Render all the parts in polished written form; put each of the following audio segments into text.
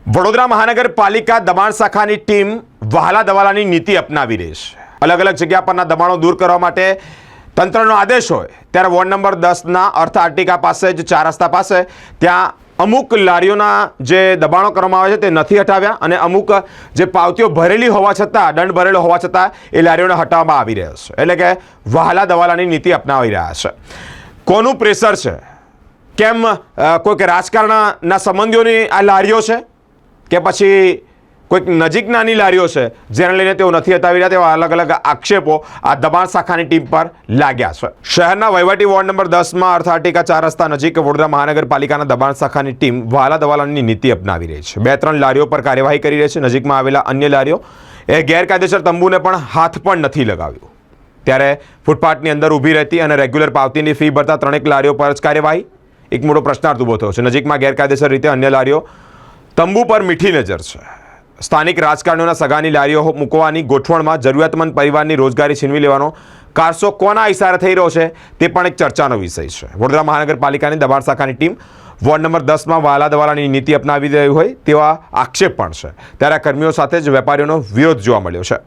વડોદરા મહાનગરપાલિકા દબાણ શાખાની ટીમ વહાલા દવાલાની નીતિ અપનાવી રહી છે। અલગ અલગ જગ્યા પરના દબાણો દૂર કરવા માટે તંત્રનો આદેશ હોય ત્યારે વોર્ડ નંબર 10ના અર્થ આર્ટિકા પાસે જ 4 રસ્તા પાસે ત્યાં અમુક લારીઓના જે દબાણો કરવામાં આવે છે તે નથી હટાવ્યા અને અમુક જે પાવતીઓ ભરેલી હોવા છતાં દંડ ભરેલો હોવા છતાં એ લારીઓને હટાવવામાં આવી રહ્યા છે। એટલે કે વહાલા દવાલાની નીતિ અપનાવી રહ્યા છે। કોનું પ્રેશર છે? કેમ કોઈક રાજકારણના સંબંધીઓની આ લારીઓ છે કે પછી કોઈક નજીકનાની લારીઓ છે જેને લઈને તેઓ નથી હટાવી રહ્યા તેવા અલગ અલગ આક્ષેપો આ દબાણ શાખાની ટીમ પર લાગ્યા છે। શહેરના વહીવટી વોર્ડ નંબર 10માં અર્થ આર્ટિકા 4 રસ્તા નજીક વડોદરા મહાનગરપાલિકાના દબાણ શાખાની ટીમ વહાલા દવાલાની નીતિ અપનાવી રહી છે। 2-3 લારીઓ પર કાર્યવાહી કરી રહી છે। નજીકમાં આવેલા અન્ય લારીઓ એ ગેરકાયદેસર તંબુને પણ હાથ પણ નથી લગાવ્યો ત્યારે ફૂટપાથની અંદર ઊભી રહેતી અને રેગ્યુલર પાવતીની ફી ભરતા 3 લારીઓ પર જ કાર્યવાહી। એક મોટો પ્રશ્નાર્થ ઊભો થયો છે। નજીકમાં ગેરકાયદેસર રીતે અન્ય લારીઓ તંબુ પર મીઠી નજર છે। સ્થાનિક રાજકારણીઓના સગાની લારીઓ મૂકવાની ગોઠવણમાં જરૂરિયાતમંદ પરિવારની રોજગારી છીનવી લેવાનો કારસો કોના ઇશારે થઈ રહ્યો છે તે પણ એક ચર્ચાનો વિષય છે। વડોદરા મહાનગરપાલિકાની દબાણ શાખાની ટીમ વોર્ડ નંબર 10માં વહાલા દવાલાની નીતિ અપનાવી રહી હોય તેવા આક્ષેપ પણ છે ત્યારે આ કર્મીઓ સાથે જ વેપારીઓનો વિરોધ જોવા મળ્યો છે।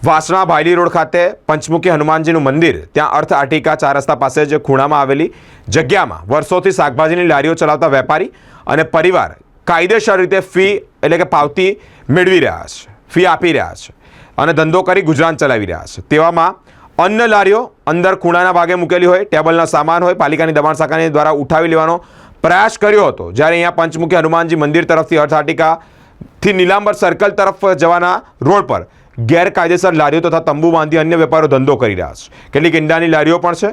વાસણા ભાયલી રોડ ખાતે પંચમુખી હનુમાનજીનું મંદિર ત્યાં અર્થ આર્ટિકા 4 રસ્તા પાસે જ ખૂણામાં આવેલી જગ્યામાં વર્ષોથી શાકભાજીની લારીઓ ચલાવતા વેપારી અને પરિવાર કાયદેસર રીતે ફી એટલે કે પાવતી મેળવી રહ્યા છે, ફી આપી રહ્યા છે અને ધંધો કરી ગુજરાન ચલાવી રહ્યા છે। તેવામાં અન્ય લારીઓ અંદર ખૂણાના ભાગે મૂકેલી હોય, ટેબલના સામાન હોય, પાલિકાની દબાણ શાખાની દ્વારા ઉઠાવી લેવાનો પ્રયાસ કર્યો હતો। જ્યારે અહીંયા પંચમુખી હનુમાનજી મંદિર તરફથી અર્થ આર્ટિકાથી નીલાંબર સર્કલ તરફ જવાના રોડ પર ગેરકાયદેસર લારીઓ તથા તંબુ બાંધી અન્ય વેપારીઓ ધંધો કરી રહ્યા છે। કેટલીક ઈંડાની લારીઓ પણ છે।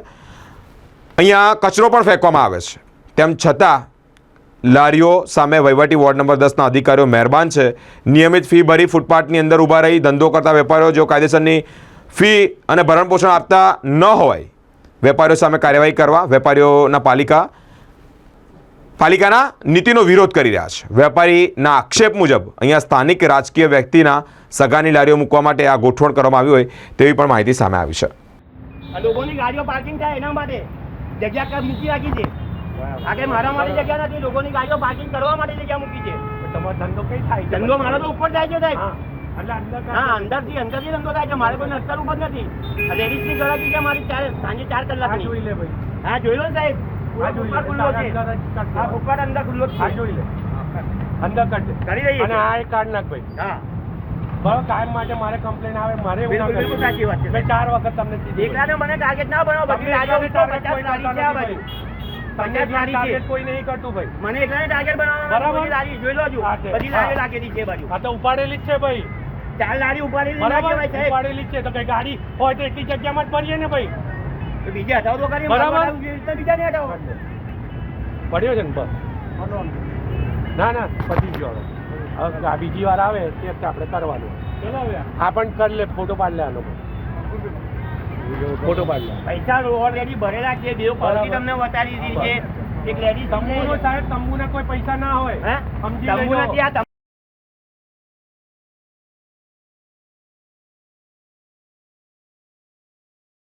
અહીંયા કચરો પણ ફેંકવામાં આવે છે। તેમ છતાં લારીઓ સામે વહીવટી વોર્ડ નંબર 10ના અધિકારીઓ મહેરબાન છે। નિયમિત ફી ભરી ફૂટપાથની અંદર ઊભા રહી ધંધો કરતા વેપારીઓ જો કાયદેસરની ફી અને ભરણપોષણ આપતા ન હોય વેપારીઓ સામે કાર્યવાહી કરવા વેપારીઓના પાલિકાના નીતિનો વિરોધ કરી રહ્યા છે। વેપારીના આક્ષેપ મુજબ અહીંયા સ્થાનિક રાજકીય વ્યક્તિના સગાની લારીઓ મૂકવા માટે આ ગોઠવણ કરવામાં આવી હોય તેવી પણ માહિતી સામે આવી છે। લોકોની ગાડીઓ પાર્કિંગ થાય એના માટે જગ્યા કઈ મૂકી રાખી છે। આગે મારા માટે જગ્યા નથી, લોકોની ગાડીઓ પાર્કિંગ કરવા માટે જગ્યા મૂકી છે। તમારો ધંધો કઈ થાય? ધંધો મારો તો ઉપર થાય છે સાહેબ। હા, અંદરથી ધંધો થાય છે। મારે કોઈ નસ્તર ઉપર નથી। લેડીઝની ગળાકી છે મારી સાંજે 4 કલાકની। જોઈ લે ભાઈ, હા જોઈ લો સાહેબ, ફૂટપાથ ખુલ્લો છે। હા, ફૂટપાથ અંદર ખુલ્લો છે। જોઈ લે, અંદર કરી દઈએ અને આ એક કાર્ડ નાખ ભાઈ। હા બરાબર, કાયમ માટે મારે કમ્પ્લેન આવે મારે બિલકુલ સાચી વાત છે। મેં 4 વખત તમને એકલાને મને ટાર્ગેટ ના બનાવો, બધી લારીઓ 50 લારી છે ભાઈ। 50 લારી છે, કોઈ નહીં કરતું ભાઈ। મને એકલાને ટાર્ગેટ બનાવવાનો બરાબર, લારી જોઈ લો છું, બધી લારીઓ રાખેલી છે બાજુ। હા તો ઉપાડેલી જ છે ભાઈ, 4 લારી ઉપાડેલી છે ભાઈ સાહેબ, ઉપાડેલી જ છે તો કઈ ગાડી હોય તો એટલી જગ્યામાં જ ભરીએ ને ભાઈ। તો બીજા હટાવો તો કરી બરાબર, બીજા નહીં હટાવો પડ્યો છે ને બસ। ના ના પતી ગયો, હવે આ બીજી વાર આવે તે આપણે કરવાનું। હા પણ કરી લે, ફોટો પાડ લે, આનો ફોટો પાડ લે। પૈસા ઓલરેડી ભરેલા છે, બે પાવતી તમને બતાવી દીધી છે। એક લેડી તંબુનો સાહેબ, તંબુના કોઈ પૈસા ના હોય, સમજી લેજો।